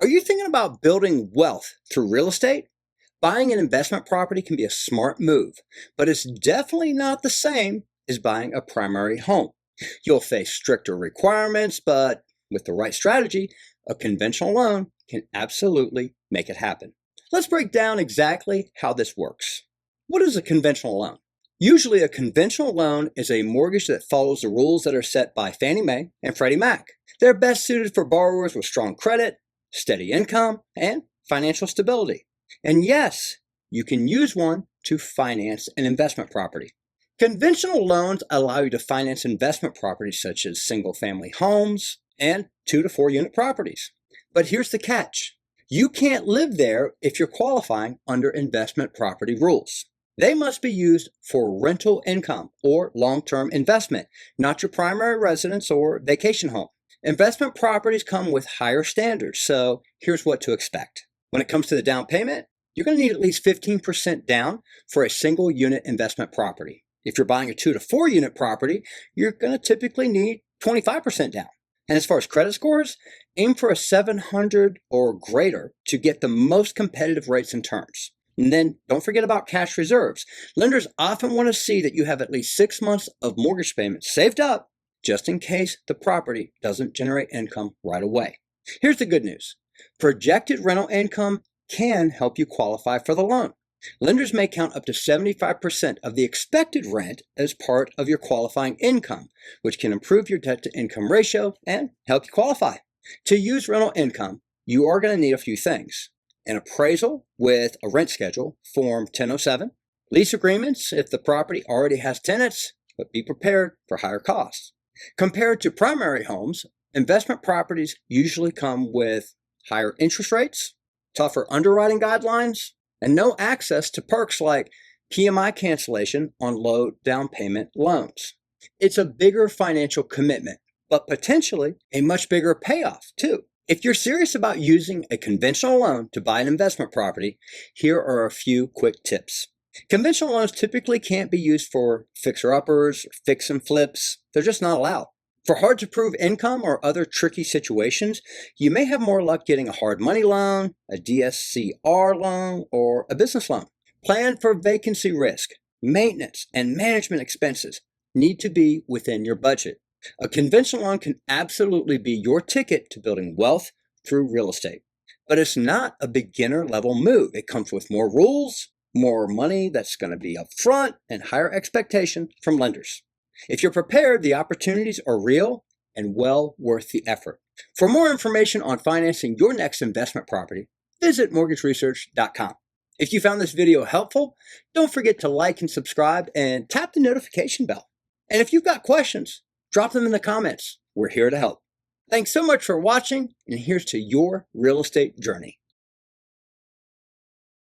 Are you thinking about building wealth through real estate? Buying an investment property can be a smart move, but it's definitely not the same as buying a primary home. You'll face stricter requirements, but with the right strategy, a conventional loan can absolutely make it happen. Let's break down exactly how this works. What is a conventional loan? Usually, a conventional loan is a mortgage that follows the rules that are set by Fannie Mae and Freddie Mac. They're best suited for borrowers with strong credit, steady income, and financial stability. And yes, you can use one to finance an investment property. Conventional loans allow you to finance investment properties such as single-family homes and 2 to 4 unit properties. But here's the catch. You can't live there if you're qualifying under investment property rules. They must be used for rental income or long-term investment, not your primary residence or vacation home. Investment properties come with higher standards, so here's what to expect. When it comes to the down payment, you're going to need at least 15% down for a single unit investment property. If you're buying a 2 to 4 unit property, you're going to typically need 25% down. And as far as credit scores, aim for a 700 or greater to get the most competitive rates and terms. And then don't forget about cash reserves. Lenders often want to see that you have at least 6 months of mortgage payments saved up just in case the property doesn't generate income right away. Here's the good news. Projected rental income can help you qualify for the loan. Lenders may count up to 75% of the expected rent as part of your qualifying income, which can improve your debt-to-income ratio and help you qualify. To use rental income, you are going to need a few things. An appraisal with a rent schedule, Form 1007, lease agreements if the property already has tenants, but be prepared for higher costs. Compared to primary homes, investment properties usually come with higher interest rates, tougher underwriting guidelines, and no access to perks like PMI cancellation on low down payment loans. It's a bigger financial commitment, but potentially a much bigger payoff too. If you're serious about using a conventional loan to buy an investment property, here are a few quick tips. Conventional loans typically can't be used for fixer-uppers or fix and flips. They're just not allowed. For hard-to-prove income or other tricky situations, you may have more luck getting a hard money loan, a DSCR loan, or a business loan. Plan for vacancy risk. Maintenance and management expenses need to be within your budget. A conventional loan can absolutely be your ticket to building wealth through real estate. But it's not a beginner-level move. It comes with more rules, more money that's going to be upfront, and higher expectations from lenders. If you're prepared, the opportunities are real and well worth the effort. For more information on financing your next investment property, visit mortgageresearch.com. If you found this video helpful, don't forget to like and subscribe and tap the notification bell. And if you've got questions, drop them in the comments. We're here to help. Thanks so much for watching, and here's to your real estate journey.